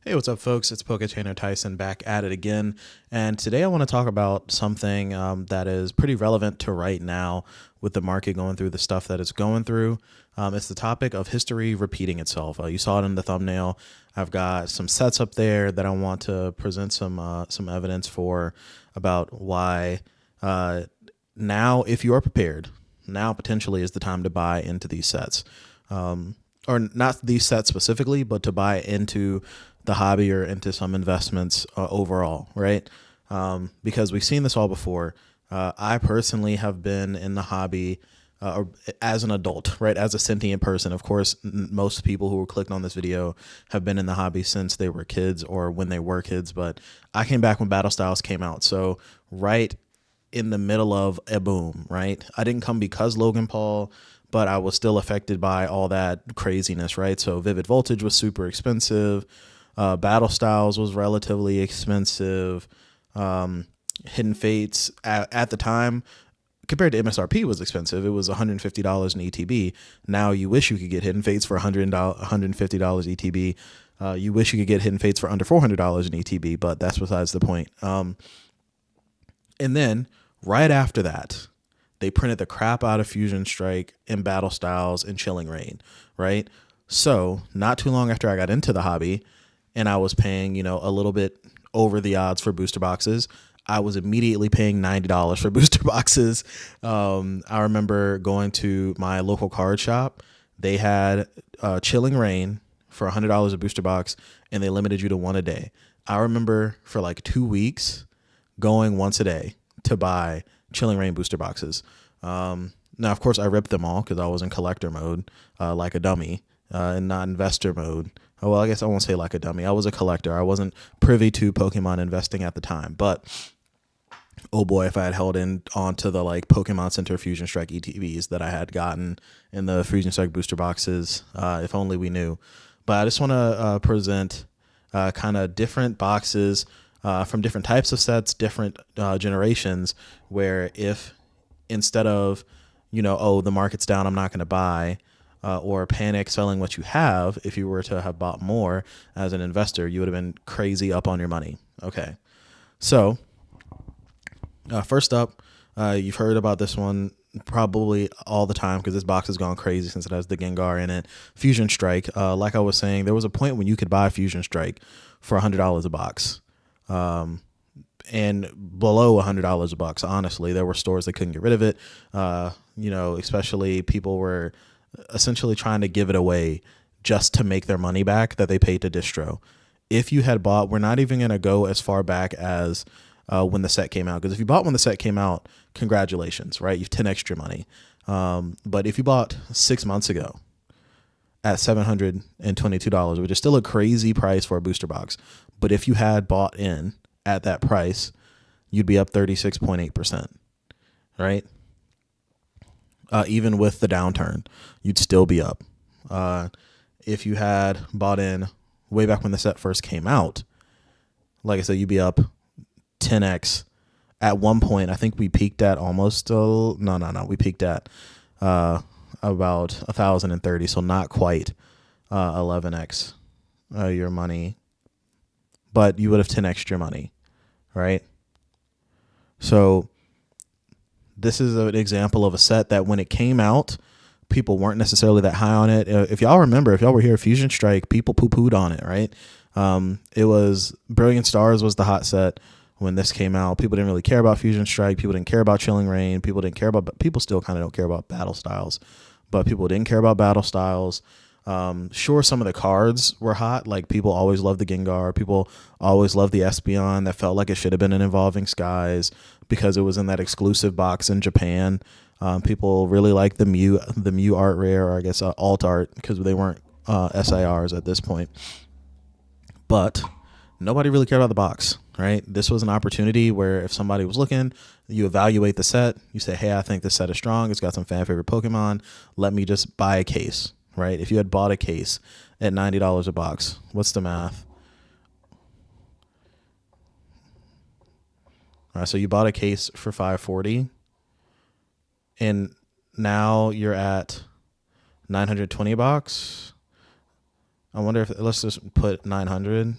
Hey, what's up, folks? It's Poketrainer Tyson back at it again. And today I want to talk about something that is pretty relevant to right now with the market going through the stuff that it's going through. It's the topic of history repeating itself. You saw it in the thumbnail. I've got some sets up there that I want to present some evidence for about why now, if you are prepared, now potentially is the time to buy into these sets. Or not these sets specifically, but to buy into the hobby or into some investments overall, right? Because we've seen this all before. I personally have been in the hobby or as an adult, right? As a sentient person. Of course, most people who were clicked on this video have been in the hobby since they were kids or when they were kids, but I came back when Battle Styles came out. So right in the middle of a boom, right? I didn't come because Logan Paul, but I was still affected by all that craziness, right? So Vivid Voltage was super expensive. Battle Styles was relatively expensive. Hidden Fates at the time, compared to MSRP, was expensive. It was $150 in ETB. Now you wish you could get Hidden Fates for $150 ETB. You wish you could get Hidden Fates for under $400 in ETB, but that's besides the point. And then right after that, they printed the crap out of Fusion Strike and Battle Styles and Chilling Reign, right? So not too long after I got into the hobby and I was paying, a little bit over the odds for booster boxes, I was immediately paying $90 for booster boxes. I remember going to my local card shop. They had Chilling Reign for $100 a booster box, and they limited you to one a day. I remember for like 2 weeks going once a day to buy Chilling Reign booster boxes. Now, of course, I ripped them all because I was in collector mode, like a dummy, and not investor mode. Well, I guess I won't say like a dummy. I was a collector. I wasn't privy to Pokemon investing at the time. But, oh boy, if I had held in onto the like Pokemon Center Fusion Strike ETBs that I had gotten in the Fusion Strike booster boxes, if only we knew. But I just want to present kind of different boxes from different types of sets, different generations, where if instead of, oh, the market's down, I'm not going to buy, or panic selling what you have, if you were to have bought more as an investor, you would have been crazy up on your money. Okay. So first up, you've heard about this one probably all the time because this box has gone crazy since it has the Gengar in it. Fusion Strike. Like I was saying, there was a point when you could buy Fusion Strike for $100 a box. And below $100 a box, honestly, there were stores that couldn't get rid of it. Especially people were essentially trying to give it away just to make their money back that they paid to distro. If you had bought, we're not even going to go as far back as when the set came out. Because if you bought when the set came out, congratulations, right? You've 10x your money. But if you bought 6 months ago at $722, which is still a crazy price for a booster box, but if you had bought in at that price, you'd be up 36.8%, right? Even with the downturn, you'd still be up. If you had bought in way back when the set first came out, like I said, you'd be up 10x. At one point, I think we peaked at almost, we peaked at about 1,030, so not quite 11x your money, but you would have 10x your money, right? So this is an example of a set that when it came out, people weren't necessarily that high on it. If y'all remember, if y'all were here, Fusion Strike, people poo-pooed on it, right? It was Brilliant Stars was the hot set when this came out. People didn't really care about Fusion Strike. People didn't care about Chilling Reign. People still kind of don't care about Battle Styles, but people didn't care about Battle Styles. Sure, some of the cards were hot. Like people always loved the Gengar. People always loved the Espeon. That felt like it should have been an Evolving Skies because it was in that exclusive box in Japan. People really liked the Mew art rare, or I guess alt art, because they weren't SIRs at this point. But nobody really cared about the box, right? This was an opportunity where if somebody was looking, you evaluate the set. You say, hey, I think this set is strong. It's got some fan favorite Pokemon. Let me just buy a case. Right? If you had bought a case at $90 a box, what's the math? All right, so you bought a case for $540, and now you're at $920 a box. I wonder if let's just put 900.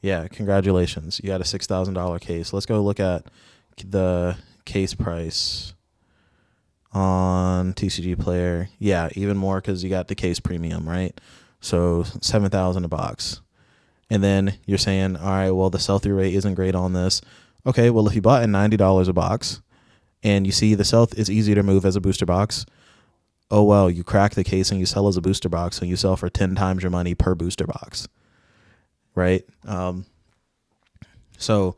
Yeah, congratulations. You got a $6,000 case. Let's go look at the case price on TCG Player. Yeah, even more because you got the case premium, right? So 7,000 a box. And then you're saying, all right, well, the sell through rate isn't great on this. Okay, well, if you bought at $90 a box and you see the sell is easier to move as a booster box, oh, well, you crack the case and you sell as a booster box and you sell for 10 times your money per booster box, right? So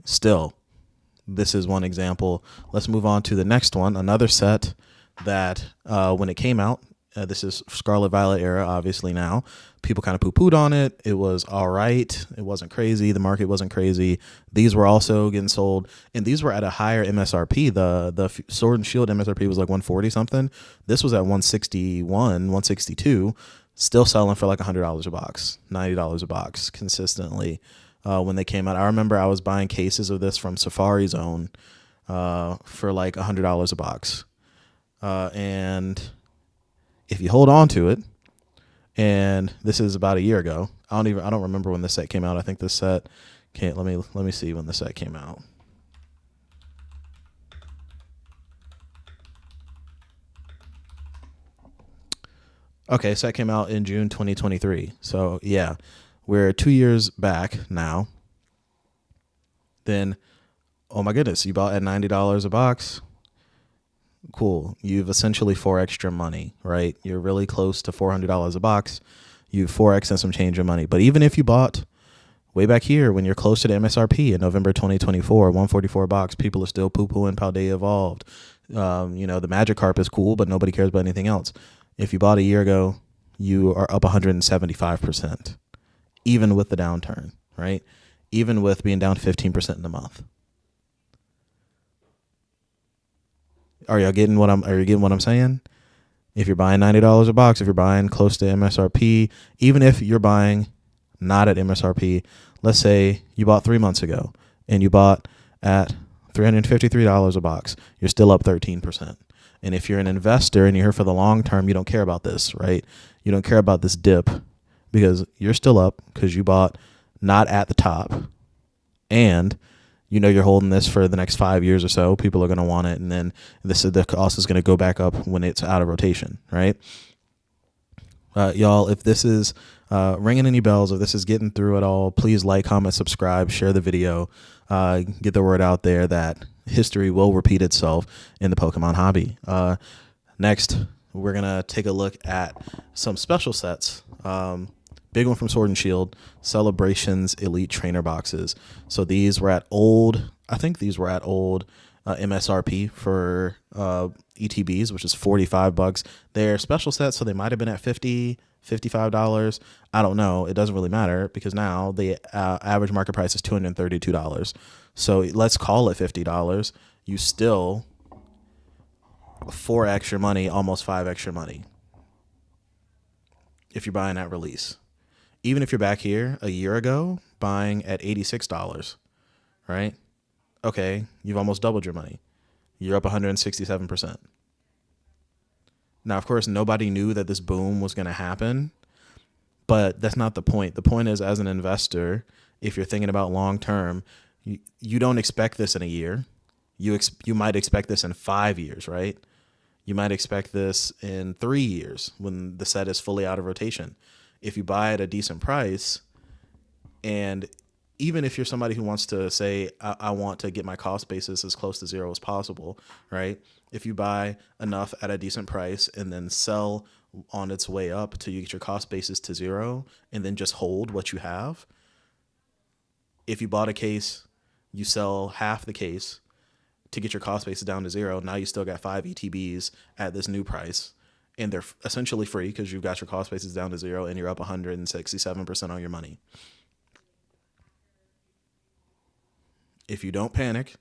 still, this is one example. Let's move on to the next one. Another set that when it came out, this is Scarlet Violet era, obviously now. People kind of poo-pooed on it. It was all right. It wasn't crazy. The market wasn't crazy. These were also getting sold, and these were at a higher MSRP. The Sword and Shield MSRP was like 140 something. This was at 161, 162, still selling for like $100 a box, $90 a box consistently. When they came out, I remember I was buying cases of this from Safari Zone for like $100 a box. And if you hold on to it, and this is about a year ago, I don't remember when this set came out. I think this set can't, let me see when the set came out. Okay, set came out in June 2023. So yeah, we're 2 years back now. Then, oh my goodness, you bought at $90 a box. Cool. You've essentially 4x your money, right? You're really close to $400 a box. You've 4x and some change of money. But even if you bought way back here when you're close to the MSRP in November 2024, 144 a box, people are still poo-pooing Paldea Evolved. The Magikarp is cool, but nobody cares about anything else. If you bought a year ago, you are up 175%, even with the downturn, right? Even with being down 15% in a month. Are you getting what I'm saying? If you're buying $90 a box, if you're buying close to MSRP, even if you're buying not at MSRP, let's say you bought 3 months ago and you bought at $353 a box, you're still up 13%. And if you're an investor and you're here for the long term, you don't care about this, right? You don't care about this dip because you're still up because you bought not at the top, and you know you're holding this for the next 5 years or so. People are going to want it, and then the cost is going to go back up when it's out of rotation, right? Y'all, if this is ringing any bells, if this is getting through at all, please like, comment, subscribe, share the video, get the word out there that history will repeat itself in the Pokemon hobby. Next, we're going to take a look at some special sets. Big one from Sword and Shield, Celebrations Elite Trainer Boxes. So these were at old, I think these were at old MSRP for ETBs, which is $45. They're special sets, so they might have been at $50, $55. I don't know. It doesn't really matter because now the average market price is $232. So let's call it $50. You still 4 extra money, almost 5 extra money if you're buying at release. Even if you're back here a year ago buying at $86, right? Okay, you've almost doubled your money. You're up 167%. Now, of course, nobody knew that this boom was going to happen, but that's not the point. The point is, as an investor, if you're thinking about long term, you don't expect this in a year. You might expect this in 5 years, right? You might expect this in 3 years when the set is fully out of rotation. If you buy at a decent price, and even if you're somebody who wants to say, I want to get my cost basis as close to zero as possible, right? If you buy enough at a decent price and then sell on its way up till you get your cost basis to zero and then just hold what you have. If you bought a case, you sell half the case to get your cost basis down to zero. Now you still got 5 ETBs at this new price. And they're essentially free because you've got your cost basis down to zero and you're up 167% on your money. If you don't panic,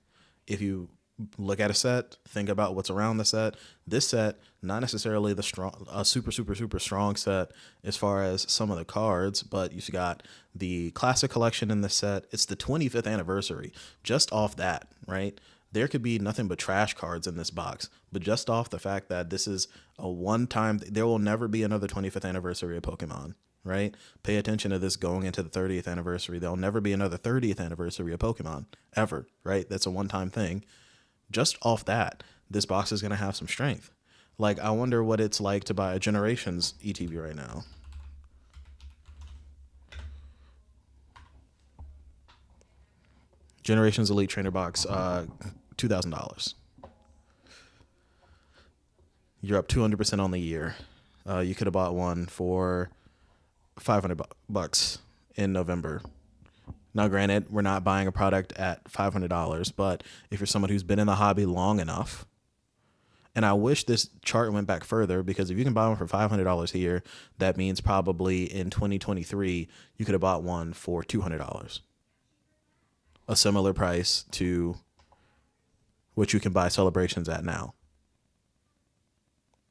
if you look at a set, think about what's around the set. This set, not necessarily the super strong set as far as some of the cards, but you've got the classic collection in the set. It's the 25th anniversary. Just off that, right? There could be nothing but trash cards in this box, but just off the fact that this is a one-time, there will never be another 25th anniversary of Pokemon, right? Pay attention to this going into the 30th anniversary. There'll never be another 30th anniversary of Pokemon ever, right? That's a one-time thing. Just off that, this box is going to have some strength. Like, I wonder what it's like to buy a Generations ETB right now. Generations Elite Trainer box, $2,000. You're up 200% on the year. You could have bought one for 500 bucks in November. Now, granted, we're not buying a product at $500, but if you're someone who's been in the hobby long enough, and I wish this chart went back further, because if you can buy one for $500 here, that means probably in 2023, you could have bought one for $200. A similar price to what you can buy Celebrations at now.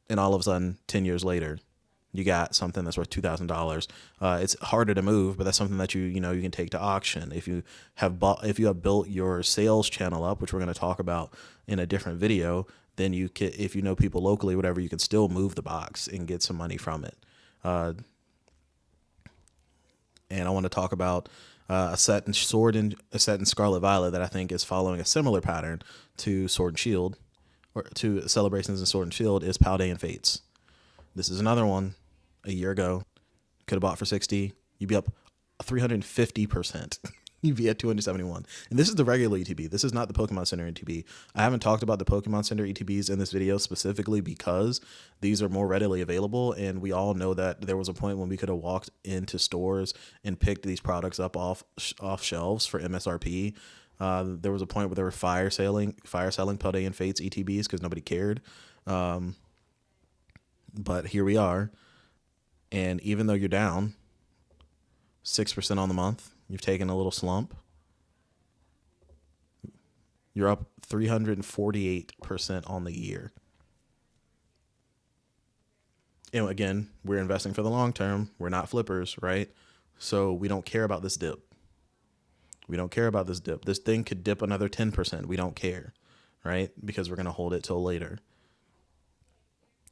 And all of a sudden, 10 years later, you got something that's worth $2,000. It's harder to move, but that's something that you can take to auction. If you have built your sales channel up, which we're going to talk about in a different video, then you can, if you know people locally, whatever, you can still move the box and get some money from it. And I want to talk about a set in Scarlet Violet that I think is following a similar pattern to Sword and Shield, or to Celebrations and Sword and Shield, is Paldean Fates. This is another one. A year ago, could have bought for 60. You'd be up 350%. You'd be at 271. And this is the regular ETB. This is not the Pokemon Center ETB. I haven't talked about the Pokemon Center ETBs in this video specifically because these are more readily available. And we all know that there was a point when we could have walked into stores and picked these products up off shelves for MSRP. There was a point where they were fire selling Paldean Fates ETBs because nobody cared. But here we are. And even though you're down 6% on the month, you've taken a little slump, you're up 348% on the year. And again, we're investing for the long term. We're not flippers, right? So we don't care about this dip. We don't care about this dip. This thing could dip another 10%. We don't care, right? Because we're going to hold it till later.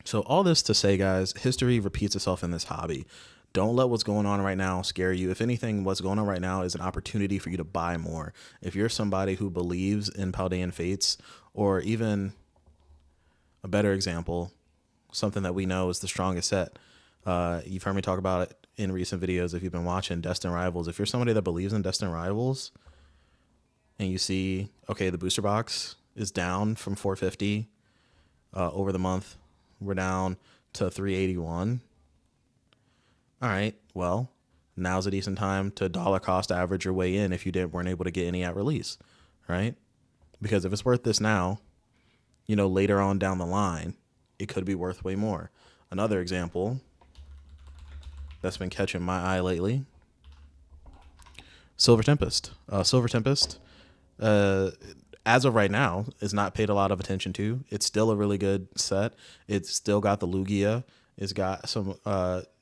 So all this to say, guys, history repeats itself in this hobby. Don't let what's going on right now scare you. If anything, what's going on right now is an opportunity for you to buy more. If you're somebody who believes in Paldean Fates, or even a better example, something that we know is the strongest set. You've heard me talk about it in recent videos if you've been watching, Destined Rivals. If you're somebody that believes in Destined Rivals and you see, okay, the booster box is down from 450 over the month. We're down to 381. All right, well, now's a decent time to dollar cost average your way in if you weren't able to get any at release, right? Because if it's worth this now, later on down the line, it could be worth way more. Another example that's been catching my eye lately, Silver Tempest. Silver Tempest, as of right now, is not paid a lot of attention to. It's still a really good set. It's still got the Lugia. It's got some.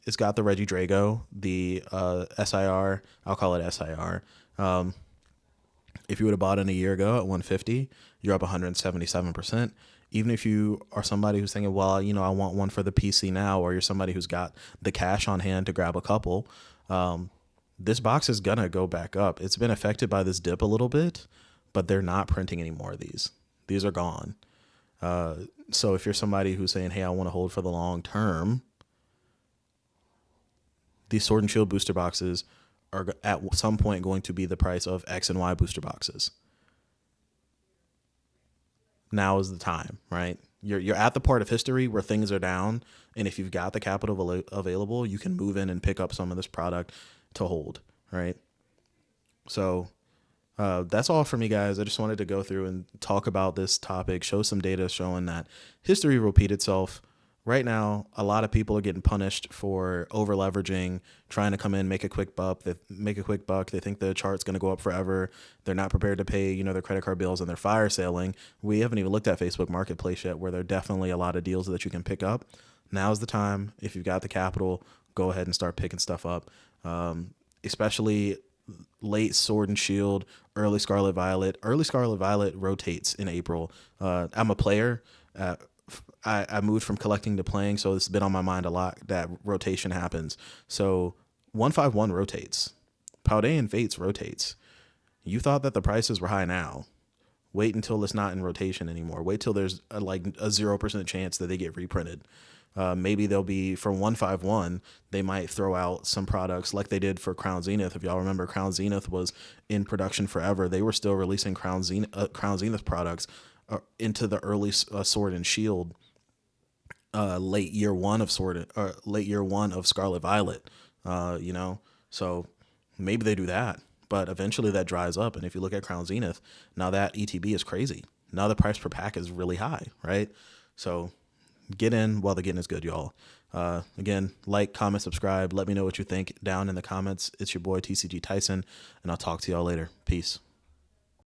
It's got the Regidrago, the SIR. I'll call it SIR. If you would have bought it a year ago at 150, you're up 177%. Even if you are somebody who's thinking, well, I want one for the PC now, or you're somebody who's got the cash on hand to grab a couple, this box is gonna go back up. It's been affected by this dip a little bit, but they're not printing any more of these. These are gone. So if you're somebody who's saying, hey, I want to hold for the long term, these Sword and Shield booster boxes are at some point going to be the price of X and Y booster boxes. Now is the time, right? You're at the part of history where things are down, and if you've got the capital available, you can move in and pick up some of this product to hold, right? So that's all for me, guys. I just wanted to go through and talk about this topic, show some data showing that history repeat itself. Right now, a lot of people are getting punished for over leveraging, trying to come in, make a quick buck. They think the chart's going to go up forever. They're not prepared to pay, their credit card bills, and they're fire selling. We haven't even looked at Facebook Marketplace yet, where there are definitely a lot of deals that you can pick up. Now's the time. If you've got the capital, go ahead and start picking stuff up. Especially late Sword and Shield, early Scarlet Violet. Early Scarlet Violet rotates in April. I'm a player. I moved from collecting to playing, so it's been on my mind a lot that rotation happens. So 151 rotates. Paldean Fates rotates. You thought that the prices were high now. Wait until it's not in rotation anymore. Wait till there's a 0% chance that they get reprinted. Maybe they'll be for 151. They might throw out some products like they did for Crown Zenith. If y'all remember, Crown Zenith was in production forever. They were still releasing Crown Zenith products into the early Sword and Shield, late year one of Scarlet Violet. So maybe they do that. But eventually that dries up. And if you look at Crown Zenith, now that ETB is crazy. Now the price per pack is really high, right? So get in while the getting is good, y'all. Again, like, comment, subscribe. Let me know what you think down in the comments. It's your boy TCG Tyson, and I'll talk to y'all later. Peace.